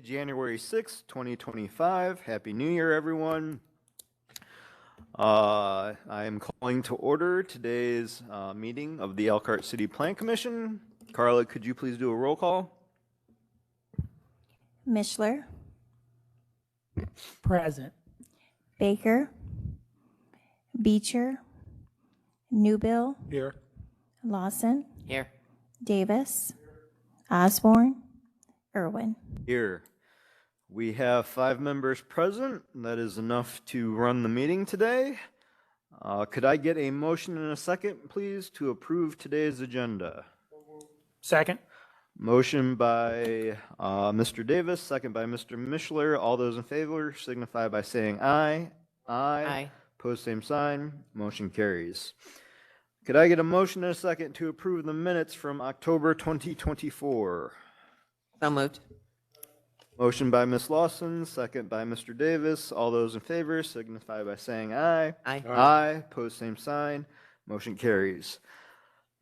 January 6th, 2025. Happy New Year, everyone. I am calling to order today's meeting of the Elkhart City Plan Commission. Carla, could you please do a roll call? Mishler, Present. Baker, Beecher, Newbill, Here. Lawson, Here. Davis, Osborne, Irwin. Here. We have 5 members present. That is enough to run the meeting today. Could I get a motion and a second, please, to approve today's agenda? Second. Motion by Mr. Davis, second by Mr. Mishler. All those in favor signify by saying aye. Aye. Pose same sign. Motion carries. Could I get a motion and a second to approve the minutes from October 2024? So moved. Motion by Ms. Lawson, second by Mr. Davis. All those in favor signify by saying aye. Aye. Aye. Pose same sign. Motion carries.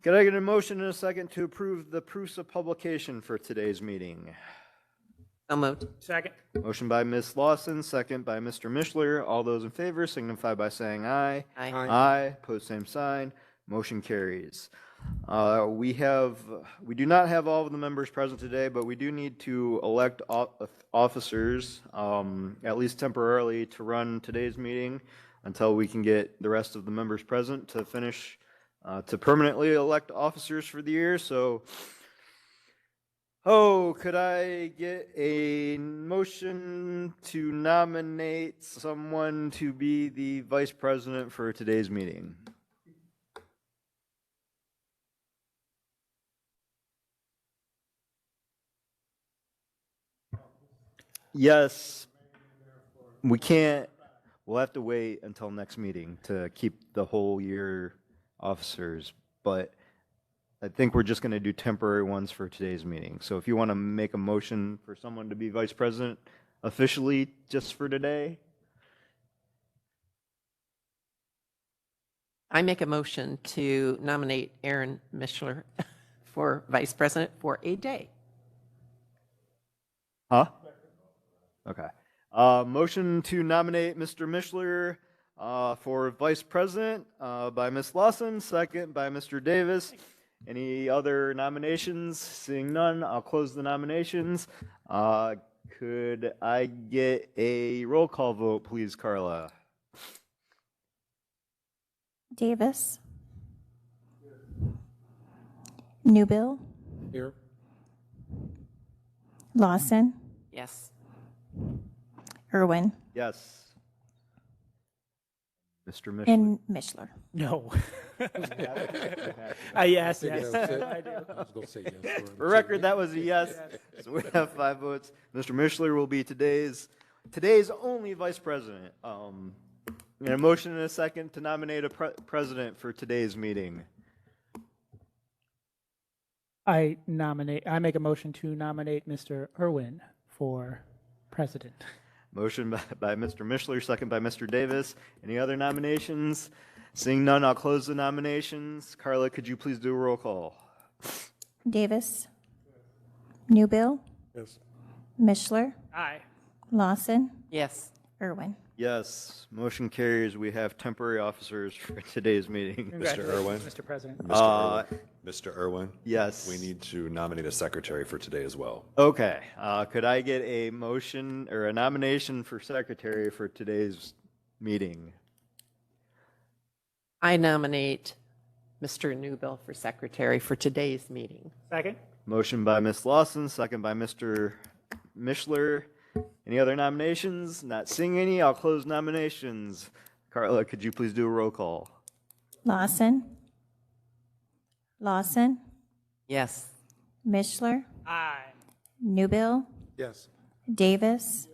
Could I get a motion and a second to approve the proofs of publication for today's meeting? So moved. Second. Motion by Ms. Lawson, second by Mr. Mishler. All those in favor signify by saying aye. Aye. Aye. Pose same sign. Motion carries. We do not have all of the members present today, but we do need to elect officers, at least temporarily, to run today's meeting until we can get the rest of the members present to finish, to permanently elect officers for the year. So, could I get a motion to nominate someone to be the vice president for today's meeting? Yes, we can't, we'll have to wait until next meeting to keep the whole year officers, but I think we're just going to do temporary ones for today's meeting. So if you want to make a motion for someone to be vice president officially just for today. I make a motion to nominate Aaron Mishler for vice president for a day. Huh? Okay. Motion to nominate Mr. Mishler for vice president by Ms. Lawson, second by Mr. Davis. Any other nominations? Seeing none, I'll close the nominations. Could I get a roll call vote, please, Carla? Davis, Newbill, Here. Lawson, Yes. Irwin, Yes. Mr. Mishler. and Mishler. No. Okay. Yes, I yes. was I do. going to say yes. For record, that was a yes. So we have 5 votes. Mr. Mishler will be today's only vice president. And a motion and a second to nominate a president for today's meeting. I make a motion to nominate Mr. Irwin for president. Motion by Mr. Mishler, second by Mr. Davis. Any other nominations? Seeing none, I'll close the nominations. Carla, could you please do a roll call? Davis, Newbill, Yes. Mishler, Aye. Lawson, Yes. Irwin. Yes, motion carries. We have temporary officers for today's meeting. Congratulations, Irwin. Mr. President. Mr. Irwin, Yes. we need to nominate a secretary for today as well. Okay, could I get a motion or a nomination for secretary for today's meeting? I nominate Mr. Newbill for secretary for today's meeting. Second. Motion by Ms. Lawson, second by Mr. Mishler. Any other nominations? Not seeing any, I'll close nominations. Carla, could you please do a roll call? Lawson, Yes. Mishler, Aye. Newbill, Yes. Davis,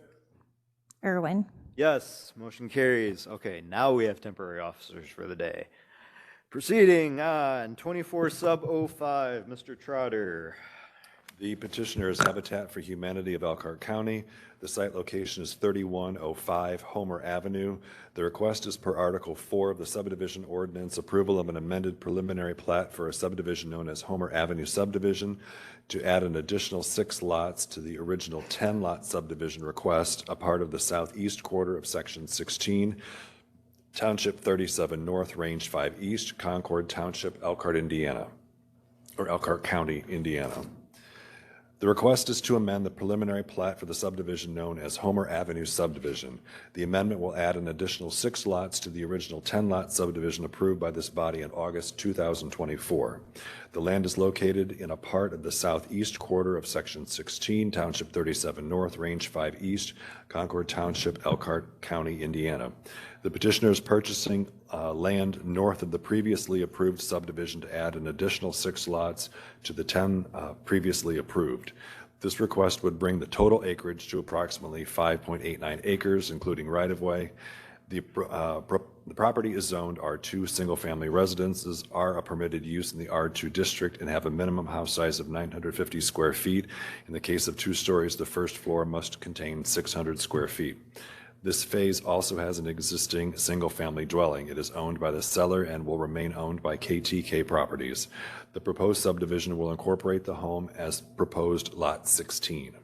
Irwin. Yes, motion carries. Okay, now we have temporary officers for the day. Proceeding on 24 sub 05, Mr. Trotter. The petitioner is Habitat for Humanity of Elkhart County. The site location is 3105 Homer Avenue. The request is per Article 4 of the subdivision ordinance, approval of an amended preliminary plat for a subdivision known as Homer Avenue subdivision to add an additional 6 lots to the original 10-lot subdivision request, a part of the southeast quarter of Section 16, Township 37 North, Range 5 East, Concord Township, Elkhart, Indiana, or Elkhart County, Indiana. The request is to amend the preliminary plat for the subdivision known as Homer Avenue subdivision. The amendment will add an additional 6 lots to the original 10-lot subdivision approved by this body in August 2024. The land is located in a part of the southeast quarter of Section 16, Township 37 North, Range 5 East, Concord Township, Elkhart County, Indiana. The petitioner is purchasing land north of the previously approved subdivision to add an additional 6 lots to the 10 previously approved. This request would bring the total acreage to approximately 5.89 acres, including right-of-way. The property is zoned R2 single-family residences, are a permitted use in the R2 district, and have a minimum house size of 950 square feet. In the case of 2 stories, the first floor must contain 600 square feet. This phase also has an existing single-family dwelling. It is owned by the seller and will remain owned by KTK Properties. The proposed subdivision will incorporate the home as proposed Lot 16.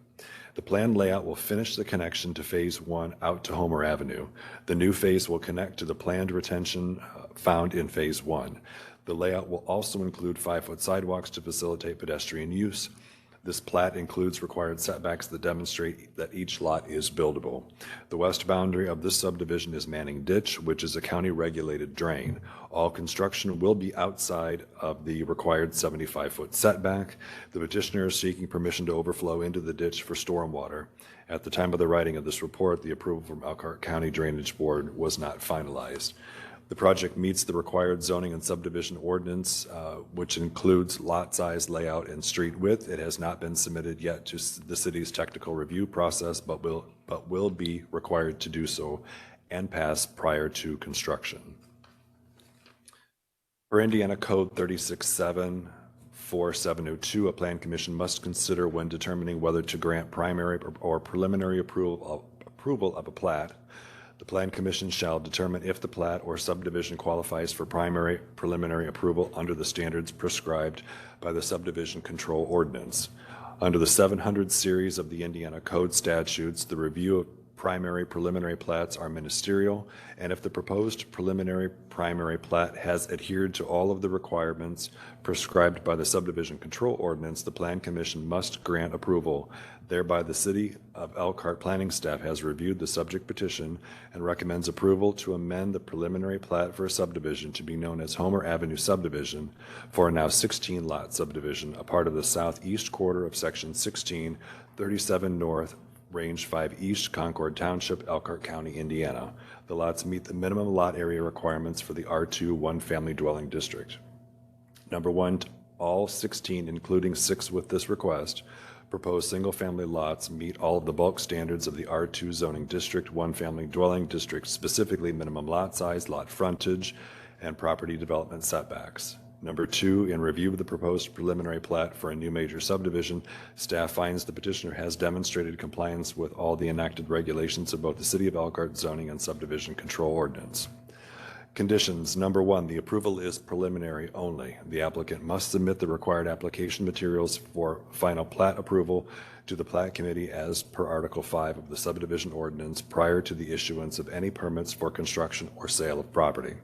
The planned layout will finish the connection to Phase 1 out to Homer Avenue. The new phase will connect to the planned retention found in Phase 1. The layout will also include 5-foot sidewalks to facilitate pedestrian use. This plat includes required setbacks that demonstrate that each lot is buildable. The west boundary of this subdivision is Manning Ditch, which is a county-regulated drain. All construction will be outside of the required 75-foot setback. The petitioner is seeking permission to overflow into the ditch for stormwater. At the time of the writing of this report, the approval from Elkhart County Drainage Board was not finalized. The project meets the required zoning and subdivision ordinance, which includes lot size, layout, and street width. It has not been submitted yet to the city's technical review process, but will be required to do so and pass prior to construction. Per Indiana Code 3674-702, a plan commission must consider when determining whether to grant primary or preliminary approval of a plat. The Plan Commission shall determine if the plat or subdivision qualifies for primary preliminary approval under the standards prescribed by the Subdivision Control Ordinance. Under the 700 series of the Indiana Code statutes, the review of primary preliminary plats are ministerial, and if the proposed preliminary primary plat has adhered to all of the requirements prescribed by the Subdivision Control Ordinance, the Plan Commission must grant approval. Thereby, the City of Elkhart planning staff has reviewed the subject petition and recommends approval to amend the preliminary plat for a subdivision to be known as Homer Avenue subdivision for a now 16-lot subdivision, a part of the southeast quarter of Section 16, 37 North, Range 5 East, Concord Township, Elkhart County, Indiana. The lots meet the minimum lot area requirements for the R2 one-family dwelling district. Number 1, all 16, including 6 with this request, proposed single-family lots meet all of the bulk standards of the R2 zoning district, one-family dwelling district, specifically minimum lot size, lot frontage, and property development setbacks. Number 2, in review of the proposed preliminary plat for a new major subdivision, staff finds the petitioner has demonstrated compliance with all the enacted regulations of both the City of Elkhart zoning and subdivision control ordinance. Conditions. Number 1, the approval is preliminary only. The applicant must submit the required application materials for final plat approval to the Plat Committee as per Article 5 of the subdivision ordinance prior to the issuance of any permits for construction or sale of property.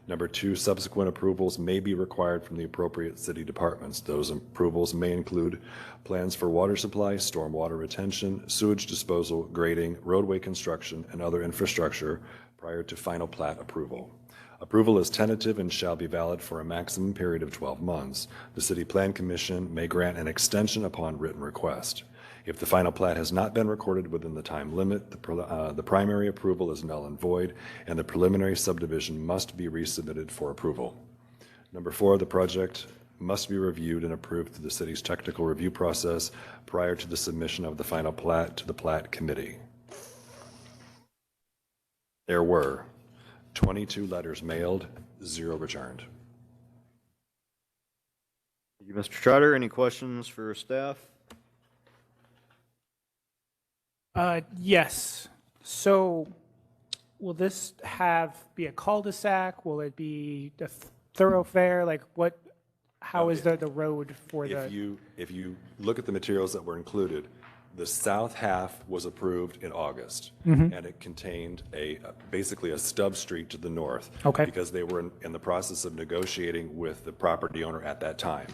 Number 2, subsequent approvals may be required from the appropriate city departments. Those approvals may include plans for water supply, stormwater retention, sewage disposal, grading, roadway construction, and other infrastructure prior to final plat approval. Approval is tentative and shall be valid for a maximum period of 12 months. The City Plan Commission may grant an extension upon written request. If the final plat has not been recorded within the time limit, the primary approval is null and void, and the preliminary subdivision must be resubmitted for approval. Number 4, the project must be reviewed and approved through the city's technical review process prior to the submission of the final plat to the Plat Committee. There were 22 letters mailed, 0 returned. Thank you, Mr. Trotter. Any questions for staff? Yes. So will this be a cul-de-sac? Will it be a thoroughfare? Like what, how is the road for If the, you look at the materials that were included, the south half was approved in August, Mm-hmm. and it contained basically a stub street to the north. Okay. Because they were in the process of negotiating with the property owner at that time.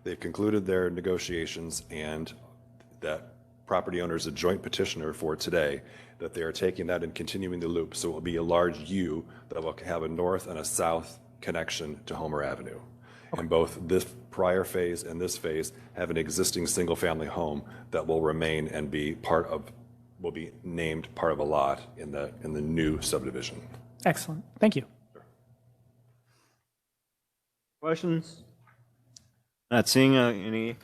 They concluded their negotiations, and that property owner is a joint petitioner for today, that they are taking that and continuing the loop. So it will be a large U that will have a north and a south connection to Homer Avenue. And both this prior phase and this phase have an existing single-family home that will remain and will be named part of a lot in the new subdivision. excellent, thank you. Questions? Not seeing any. Is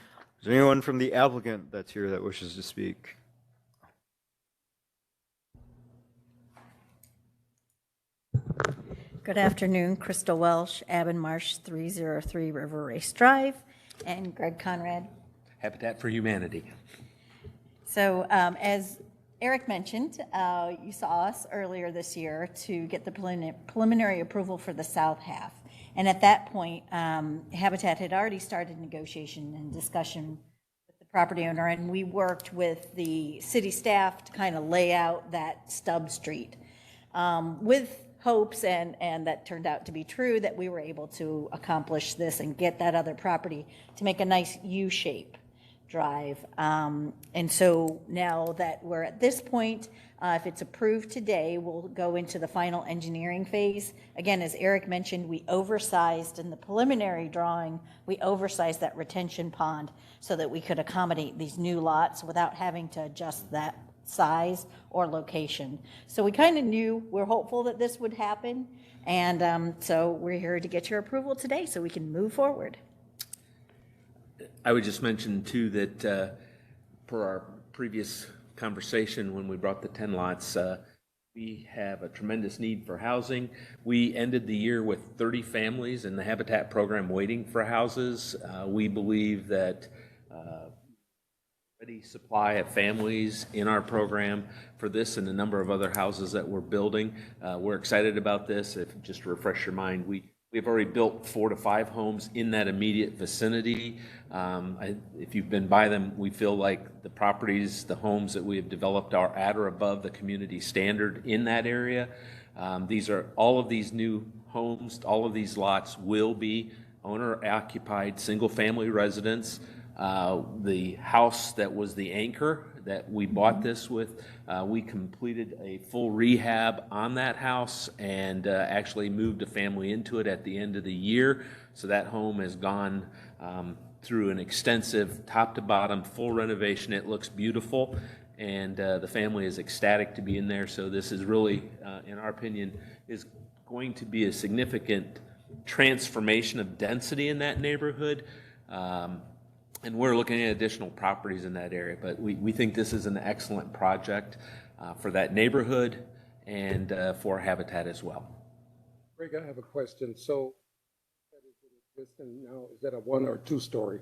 there anyone from the applicant that's here that wishes to speak? Good afternoon, Crystal Welsh, Marsh, 303 River Race Drive, and Greg Conrad. Habitat for Humanity. So as Eric mentioned, you saw us earlier this year to get the preliminary approval for the south half. And at that point, Habitat had already started negotiation and discussion with the property owner, and we worked with the city staff to kind of lay out that stub street with hopes, and that turned out to be true, that we were able to accomplish this and get that other property to make a nice U-shape drive. And so now that we're at this point, if it's approved today, we'll go into the final engineering phase. Again, as Eric mentioned, we oversized in the preliminary drawing, we oversized that retention pond so that we could accommodate these new lots without having to adjust that size or location. So we kind of knew, we're hopeful that this would happen. And so we're here to get your approval today so we can move forward. I would just mention too that per our previous conversation when we brought the 10 lots, we have a tremendous need for housing. We ended the year with 30 families in the Habitat program waiting for houses. We believe that ready supply of families in our program for this and a number of other houses that we're building. We're excited about this. If just to refresh your mind, we've already built 4 to 5 homes in that immediate vicinity. If you've been by them, we feel like the properties, the homes that we have developed are at or above the community standard in that area. All of these new homes, all of these lots will be owner-occupied, single-family residents. The house that was the anchor that we bought this with, we completed a full rehab on that house and actually moved a family into it at the end of the year. So that home has gone through an extensive top to bottom full renovation. It looks beautiful, and the family is ecstatic to be in there. So this is really, in our opinion, is going to be a significant transformation of density in that neighborhood. And we're looking at additional properties in that area, but we think this is an excellent project for that neighborhood and for Habitat as well. Greg, I have a question. So that is in existence now, is that a 1 or 2 story?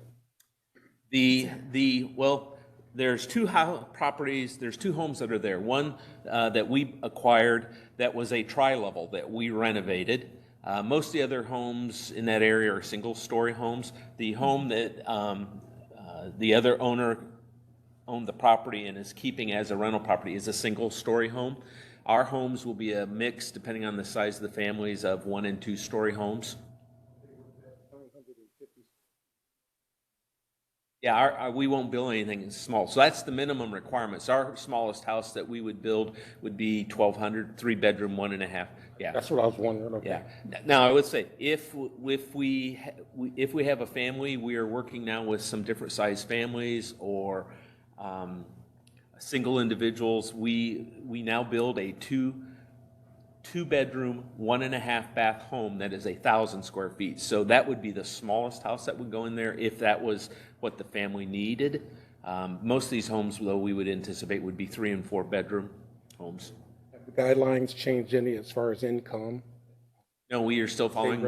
Well, there's 2 properties, there's 2 homes that are there. One that we acquired that was a tri-level that we renovated. Most of the other homes in that area are single-story homes. The home that the other owner owned the property and is keeping as a rental property is a single-story home. Our homes will be a mix, depending on the size of the families, of 1 and 2 story homes. Yeah, we won't build anything small. So that's the minimum requirements. Our smallest house that we would build would be 1,200, 3-bedroom, 1.5. Yeah. That's what I was wondering. Okay. Yeah. Now, I would say if we have a family, we are working now with some different size families or single individuals. We now build a two-bedroom, 1.5 bath home that is 1,000 square feet. So that would be the smallest house that would go in there if that was what the family needed. Most of these homes, though, we would anticipate would be 3- and 4-bedroom homes. Have the guidelines changed any as far as income? No, we are still following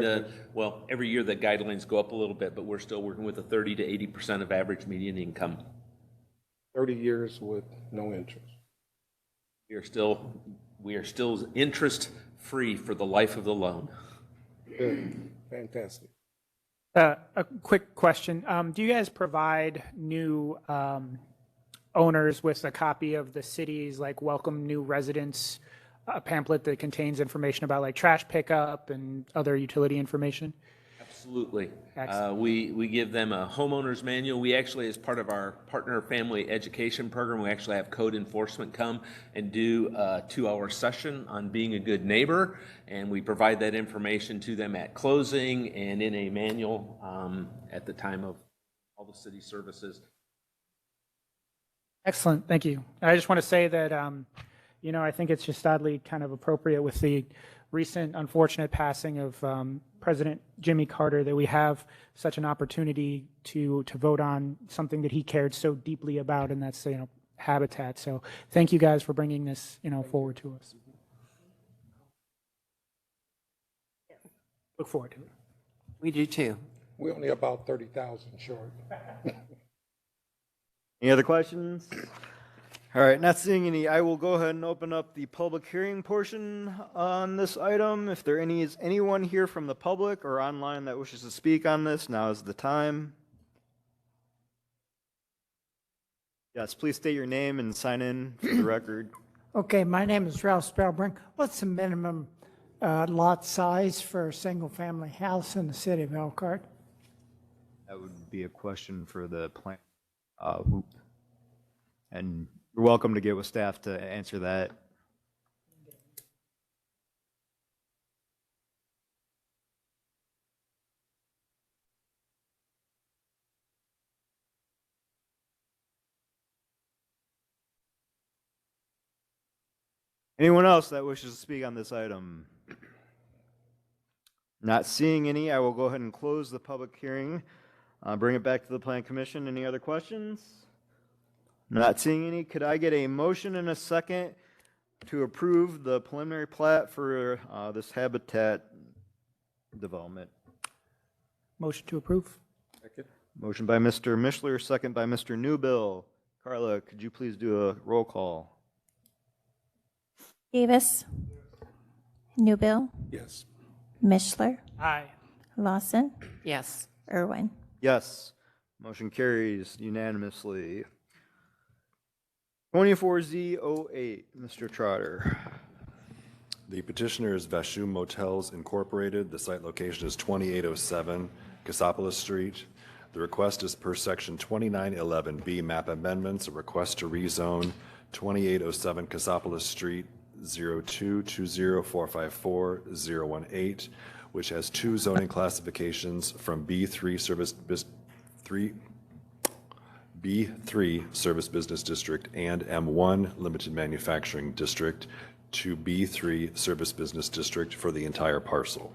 every year the guidelines go up a little bit, but we're still working with a 30 to 80% of average median income. 30 years with no interest. we are still interest-free for the life of the loan. Good, fantastic. A quick question. Do you guys provide new owners with a copy of the city's like welcome new residents pamphlet that contains information about like trash pickup and other utility information? Absolutely. Excellent. We give them a homeowner's manual. We actually, as part of our partner family education program, we actually have code enforcement come and do a 2-hour session on being a good neighbor. And we provide that information to them at closing and in a manual at the time of all the city services. Excellent, thank you. I just want to say that, I think it's just oddly kind of appropriate with the recent unfortunate passing of President Jimmy Carter that we have such an opportunity to vote on something that he cared so deeply about, and that's, habitat. So thank you guys for bringing this, forward to us. Look forward to it. We do too. We're only about 30,000 short. Any other questions? All right, not seeing any, I will go ahead and open up the public hearing portion on this item. If there is anyone here from the public or online that wishes to speak on this, now is the time. Yes, please state your name and sign in for the record. Okay, my name is Ralph Spellbrink. What's the minimum lot size for a single-family house in the city of Elkhart? That would be a question for the plan. And you're welcome to get with staff to answer that. Anyone else that wishes to speak on this item? Not seeing any, I will go ahead and close the public hearing. Bring it back to the Plan Commission. Any other questions? Not seeing any. Could I get a motion and a second to approve the preliminary plat for this habitat development? Motion to approve. Second. Motion by Mr. Mishler, second by Mr. Newbill. Carla, could you please do a roll call? Davis. Newbill. Yes. Mishler. Aye. Lawson. Yes. Irwin. Yes. Motion carries unanimously. 24Z08, Mr. Trotter. The petitioner is Vashum Motels Incorporated. The site location is 2807 Cassopolis Street. The request is per section 2911B map amendments, a request to rezone 2807 Cassopolis Street 0220454018, which has two zoning classifications from B3 Service Business District and M1 Limited Manufacturing District to B3 Service Business District for the entire parcel.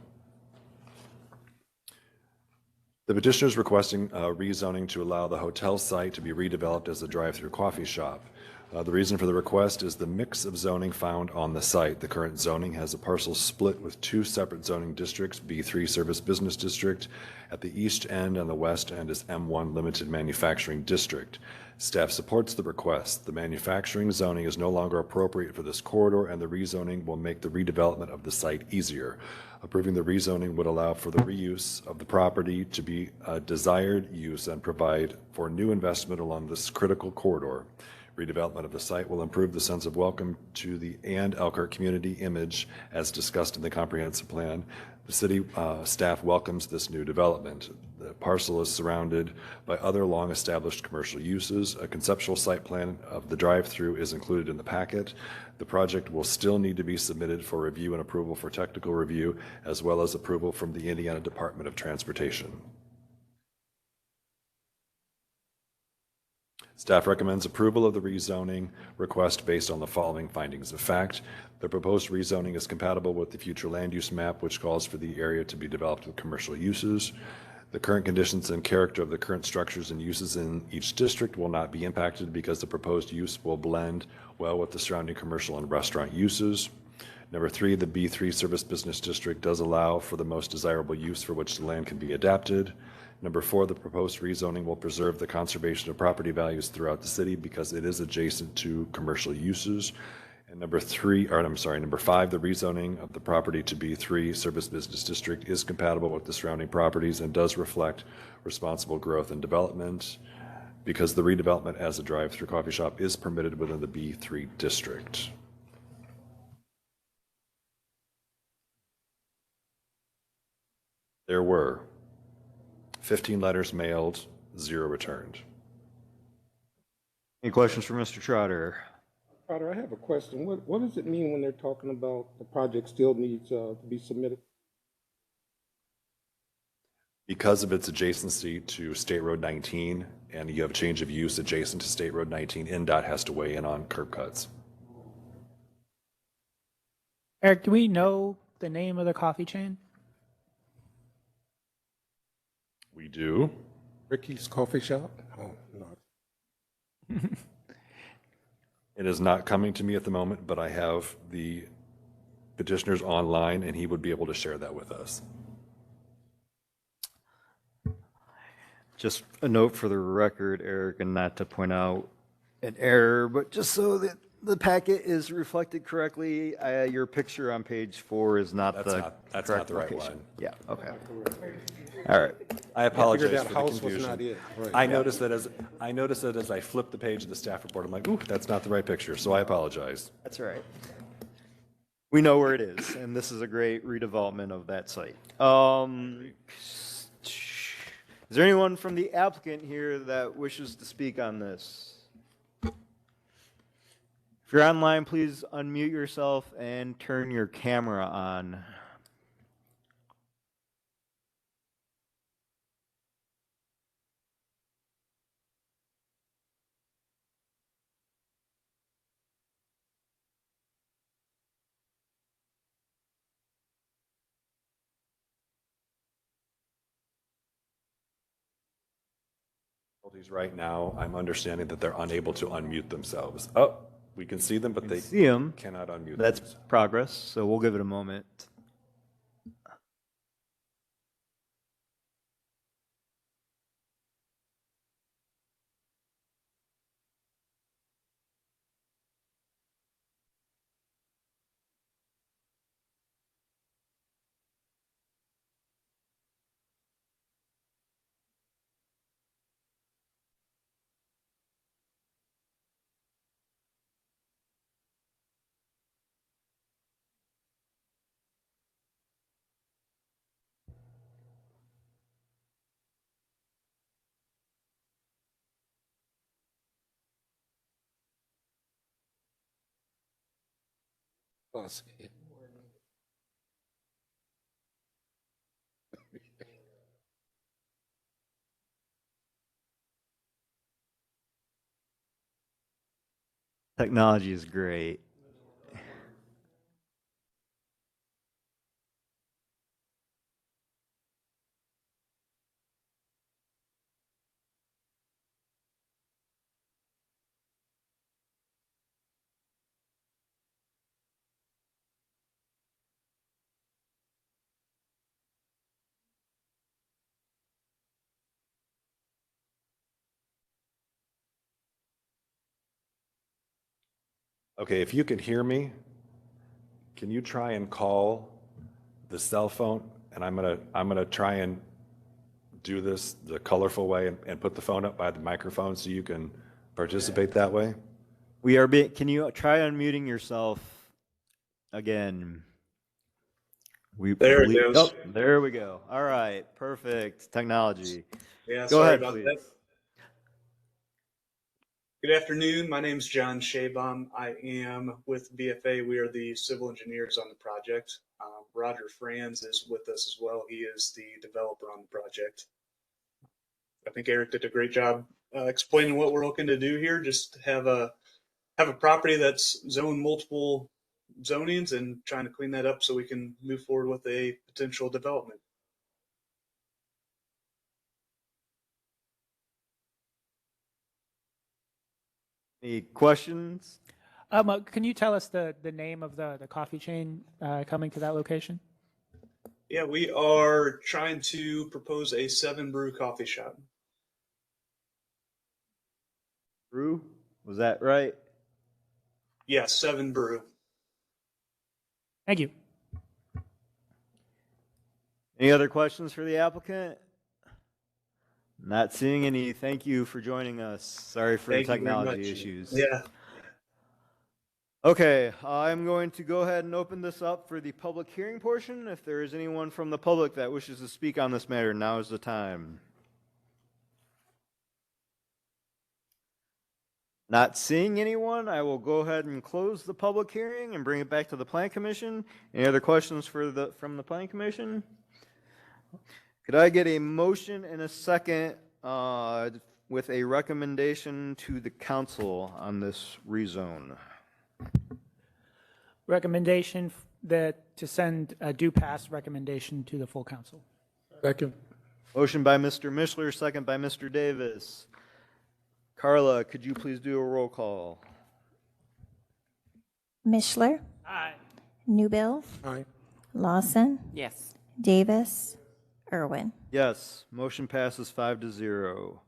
The petitioner is requesting rezoning to allow the hotel site to be redeveloped as a drive-through coffee shop. The reason for the request is the mix of zoning found on the site. The current zoning has a parcel split with two separate zoning districts, B3 Service Business District at the east end and the west end is M1 Limited Manufacturing District. Staff supports the request. The manufacturing zoning is no longer appropriate for this corridor, and the rezoning will make the redevelopment of the site easier. Approving the rezoning would allow for the reuse of the property to be a desired use and provide for new investment along this critical corridor. Redevelopment of the site will improve the sense of welcome to the Elkhart community image as discussed in the comprehensive plan. The city staff welcomes this new development. The parcel is surrounded by other long-established commercial uses. A conceptual site plan of the drive-through is included in the packet. The project will still need to be submitted for review and approval for technical review, as well as approval from the Indiana Department of Transportation. Staff recommends approval of the rezoning request based on the following findings of fact. The proposed rezoning is compatible with the future land use map, which calls for the area to be developed with commercial uses. The current conditions and character of the current structures and uses in each district will not be impacted because the proposed use will blend well with the surrounding commercial and restaurant uses. Number three, the B3 Service Business District does allow for the most desirable use for which the land can be adapted. Number four, the proposed rezoning will preserve the conservation of property values throughout the city because it is adjacent to commercial uses. And number 5, the rezoning of the property to B3 Service Business District is compatible with the surrounding properties and does reflect responsible growth and development because the redevelopment as a drive-through coffee shop is permitted within the B3 district. There were 15 letters mailed, 0 returned. Any questions for Mr. Trotter? Carter, I have a question. What does it mean when they're talking about the project still needs to be submitted? Because of its adjacency to State Road 19, and you have change of use adjacent to State Road 19, NDOT has to weigh in on curb cuts. Eric, do we know the name of the coffee chain? We do. Ricky's Coffee Shop? Oh, no. It is not coming to me at the moment, but I have the petitioners online, and he would be able to share that with us. Just a note for the record, Eric, and not to point out an error, but just so that the packet is reflected correctly, your picture on page 4 is not That's the not correct the right location. one. Yeah, okay. All right. I apologize Figured that for the house was confusion. not it. Right. I noticed that as I flipped the page of the staff report, I'm like, ooh, that's not the right picture, so I apologize. That's all right. We know where it is, and this is a great redevelopment of that site. Is there anyone from the applicant here that wishes to speak on this? If you're online, please unmute yourself and turn your camera on. Right now, I'm understanding that they're unable to unmute themselves. Oh, we can see them, but they See them. cannot unmute That's themselves. progress, so we'll give it a moment. Us. Technology is great. Okay, if you can hear me, can you try and call the cell phone? And I'm gonna try and do this the colorful way and put the phone up by the microphone so you can participate that way. Can you try unmuting yourself again? There it goes. Oh, there we go. All right, perfect. Technology. Yeah, Go sorry ahead, about please. that. Good afternoon. My name is John Shabaum. I am with BFA. We are the civil engineers on the project. Roger Franz is with us as well. He is the developer on the project. I think Eric did a great job explaining what we're looking to do here. Just have a property that's zoned multiple zonings and trying to clean that up so we can move forward with a potential development. Any questions? Can you tell us the name of the coffee chain coming to that location? Yeah, we are trying to propose a 7-brew coffee shop. Brew? Was that right? Yeah, 7 Brew. Thank you. Any other questions for the applicant? Not seeing any. Thank you for joining us. Sorry for the Thank you very technology much. issues. Yeah. Okay, I'm going to go ahead and open this up for the public hearing portion. If there is anyone from the public that wishes to speak on this matter, now is the time. Not seeing anyone, I will go ahead and close the public hearing and bring it back to the Plan Commission. Any other questions from the Plan Commission? Could I get a motion and a second with a recommendation to the council on this rezone? Recommendation that to send a due pass recommendation to the full council. Second. Motion by Mr. Mishler, second by Mr. Davis. Carla, could you please do a roll call? Mishler, Aye. Newbill, Aye. Lawson, Yes. Davis, Irwin. Yes, motion passes 5-0.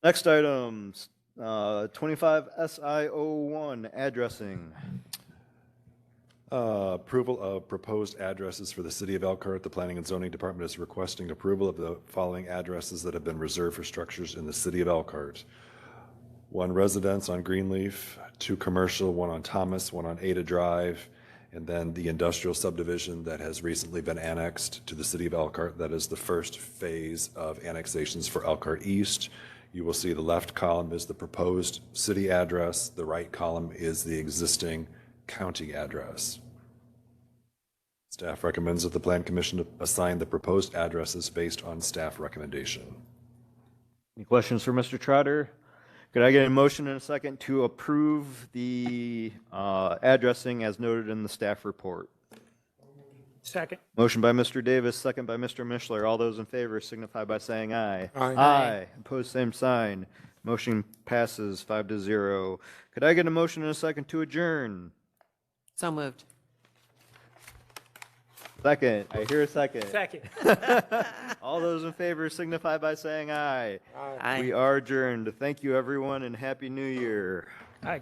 Next item, 25 SIO1, addressing. Approval of proposed addresses for the city of Elkhart. The Planning and Zoning Department is requesting approval of the following addresses that have been reserved for structures in the city of Elkhart. 1 residence on Greenleaf, 2 commercial, 1 on Thomas, 1 on Ada Drive, and then the industrial subdivision that has recently been annexed to the city of Elkhart. That is the first phase of annexations for Elkhart East. You will see the left column is the proposed city address. The right column is the existing county address. Staff recommends that the Plan Commission assign the proposed addresses based on staff recommendation. Any questions for Mr. Trotter? Could I get a motion and a second to approve the addressing as noted in the staff report? Second. Motion by Mr. Davis, second by Mr. Mishler. All those in favor signify by saying aye. Aye. Aye. Opposed, same sign. Motion passes 5-0. Could I get a motion and a second to adjourn? So moved. Second. I hear a second. Second. All those in favor signify by saying aye. Aye. We are adjourned. Thank you, everyone, and Happy New Year. Aye.